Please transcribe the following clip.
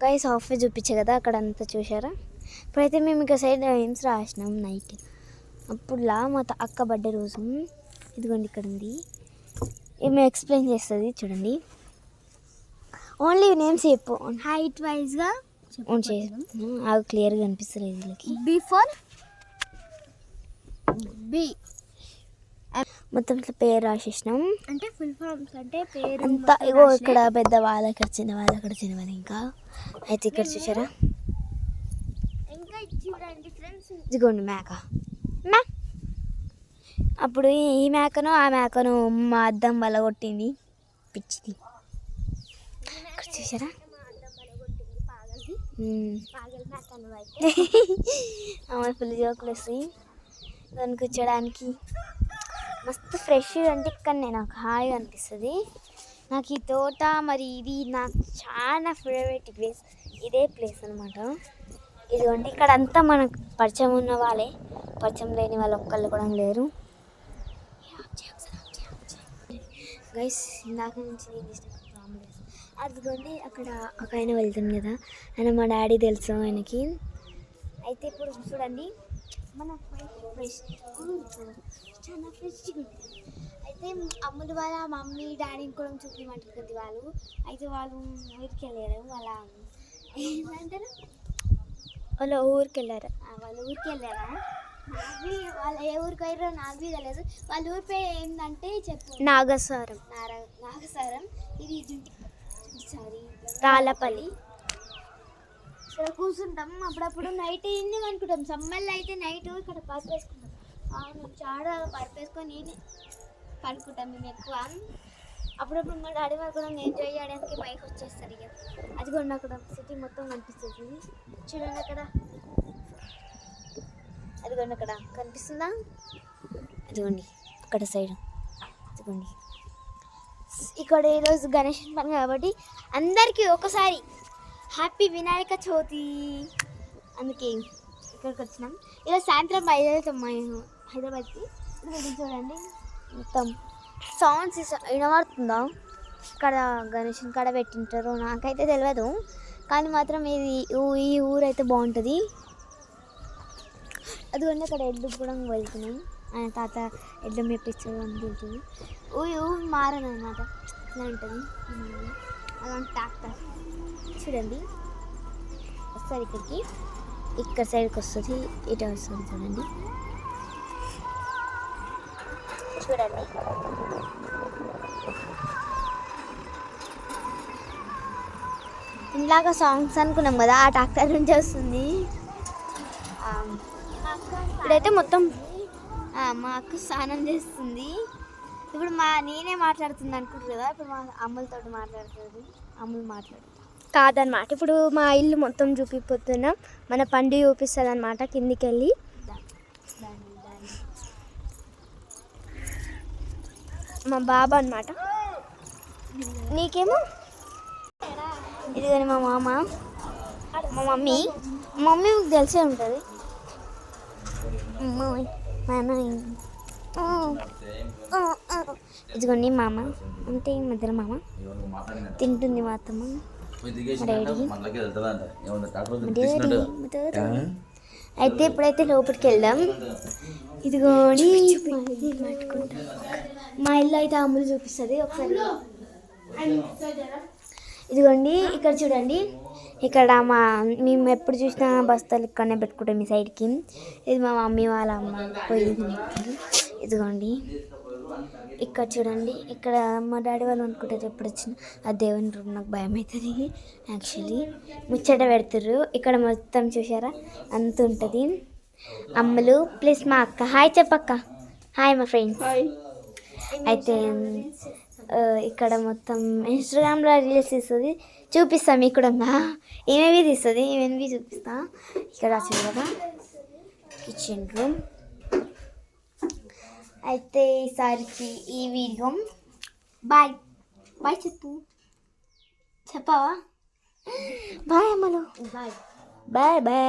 కాయ సాఫ్ట్వేర్ చూపించే కదా అక్కడ అంతా చూసారా. ఇప్పుడైతే మేము ఇక సైడ్ ఎయిమ్స్ రాసినాం నైట్. అప్పుడులా మా అక్క బర్త్డే రోజు ఇదిగోండి ఇక్కడ ఉంది. ఏమో ఎక్స్ప్లెయిన్ చేస్తుంది చూడండి. ఓన్లీ నేమ్స్ చెప్పు హైట్ వైజ్గా అవి క్లియర్గా కనిపిస్తలేదు వీళ్ళకి. బిఫోర్ బి మొత్తం ఇట్లా పేరు రాసేసినాం. అంటే ఫుల్ ఫార్మ్స్ అంటే పేరు అంతా ఇగో ఇక్కడ పెద్ద వాళ్ళు, ఇక్కడ చిన్న వాళ్ళు, అక్కడ చిన్న వాళ్ళు. ఇంకా అయితే ఇక్కడ చూసారా ఇంకా చూడండి ఫ్రెండ్స్, ఇదిగోండి మేక. అప్పుడు ఈ మేకను ఆ మేకను మా అద్దం వల్ల కొట్టింది పిచ్చిది. ఇక్కడ చూసారా అమ్మ ఫుల్ జోకులు వస్తాయి దానికి కూర్చోడానికి. మస్తు ఫ్రెష్ అంటే ఇక్కడనే నాకు హాయిగా అనిపిస్తుంది. నాకు ఈ తోట మరి ఇది నాకు చాలా ఫేవరెట్ ప్లేస్. ఇదే ప్లేస్ అనమాట. ఇదిగోండి ఇక్కడ అంతా మనకు పరిచయం ఉన్న వాళ్ళే, పరిచయం లేని వాళ్ళు ఒక్కళ్ళు కూడా లేరు. గైస్ ఇందాక నుంచి అదిగోండి అక్కడ ఒక ఆయన వెళ్తుంది కదా, ఆయన మా డాడీ తెలుసు ఆయనకి. అయితే ఇప్పుడు చూడండి మన ఫ్రెష్ చాలా ఫ్రెష్గా ఉంటుంది. అయితే అమ్ములు వాళ్ళ మమ్మీ డాడీని కూడా చూపించమంటారు కదా వాళ్ళు. అయితే వాళ్ళు ఊరికి వెళ్ళారు, వాళ్ళ ఏంటంటారు వాళ్ళ ఊరికి వెళ్ళారు. వాళ్ళ ఊరికి వెళ్ళారా వాళ్ళు ఏ ఊరికి వెళ్ళారో నాకు తెలియదు. వాళ్ళ ఊరి పేరు ఏంటంటే చెప్పు. నాగసారం. నాగసారం. ఇది రాళ్ళపల్లి. ఇక్కడ కూర్చుంటాం అప్పుడప్పుడు. నైట్ ఈవినింగ్ అనుకుంటాం. సమ్మర్లో అయితే నైట్ ఇక్కడ పరుపు వేసుకుంటాం. అవును చాలా పరుపు వేసుకొని పడుకుంటాం మేము ఎక్కువ. అప్పుడప్పుడు మా డాడీ వాళ్ళు కూడా ఎంజాయ్ చేయడానికి పైకి వచ్చేస్తారు. ఇక అదిగోండి అక్కడ సిటీ మొత్తం కనిపిస్తుంది చూడండి. అక్కడ అదిగోండి అక్కడ కనిపిస్తుందా, అదిగోండి అక్కడ సైడ్. అదిగోండి ఇక్కడ ఈరోజు గణేష్ పండుగ కాబట్టి అందరికీ ఒకసారి హ్యాపీ వినాయక చవితి. అందుకే ఇక్కడికి వచ్చినాం. ఇలా సాయంత్రం బయలుదేరుతాం హైదరాబాద్కి. చూడండి మొత్తం సౌండ్స్ వినబడుతుందా. ఇక్కడ గణేష్ కాడ పెట్టింటారు నాకైతే తెలియదు, కానీ మాత్రం ఇది ఈ ఊరు అయితే బాగుంటుంది. అదిగోండి అక్కడ ఎడ్లు కూడా వెళ్తున్నాం. ఆయన తాత ఎడ్ల మేపిస్తాడు అని వెళ్తుంది. ఊరు మారను అనమాట, ఇట్లా ఉంటుంది. అదంతా ట్రాక్టర్ చూడండి వస్తుంది ఇక్కడికి. ఇక్కడ సైడ్కి వస్తుంది, ఇటు వస్తుంది చూడండి. చూడండి ఇందాక సాంగ్స్ అనుకున్నాం కదా, ఆ ట్రాక్టర్ నుంచి వస్తుంది. ఇప్పుడైతే మొత్తం మా అక్క స్నానం చేస్తుంది. ఇప్పుడు నేనే మాట్లాడుతుంది అనుకుంటారు కదా, ఇప్పుడు మా అమ్ములతో మాట్లాడుతుంది. అమ్ములు మాట్లాడుతుంది కాదనమాట. ఇప్పుడు మా ఇల్లు మొత్తం చూపిపోతున్నాం. మన పండుగ చూపిస్తుంది అనమాట. కిందికి వెళ్ళి మా బాబా అనమాట. నీకేమో ఇది కానీ మా మామ, మా మమ్మీ మీకు తెలిసే ఉంటుంది. ఇదిగోండి మామ అంటే మధ్యలో మామ తింటుంది మా అత్తమ్మ, అయితే ఇప్పుడైతే లోపలికి వెళ్దాం. ఇదిగోండి మా ఇల్లు అయితే అమ్ములు చూపిస్తుంది ఒకసారి. ఇదిగోండి ఇక్కడ చూడండి. ఇక్కడ మేము ఎప్పుడు చూసినా బస్తాలు ఇక్కడనే పెట్టుకుంటాం ఈ సైడ్కి. ఇది మా మమ్మీ వాళ్ళ అమ్మ పోయింది. ఇదిగోండి ఇక్కడ చూడండి. ఇక్కడ మా డాడీ వాళ్ళు అనుకుంటారు ఎప్పుడు వచ్చిన ఆ దేవుని రూమ్. నాకు భయం అవుతుంది యాక్చువల్లీ. ముచ్చట పెడతారు ఇక్కడ మొత్తం చూసారా అంత ఉంటుంది. అమ్మలు ప్లస్ మా అక్క. హాయ్ చెప్పక్క. హాయ్ మా ఫ్రెండ్స్. అయితే ఇక్కడ మొత్తం ఇన్స్టాగ్రామ్లో రీల్స్ తీస్తుంది, చూపిస్తాం మీకు కూడా. ఏమేమి తీస్తుంది ఏమేమి చూపిస్తా. ఇక్కడ వచ్చింది కదా కిచెన్ రూమ్. అయితే ఈసారికి ఈ వీడియో బాయ్ బాయ్ చెప్పావా? బాయ్ అమ్మలు. Bye bye bye.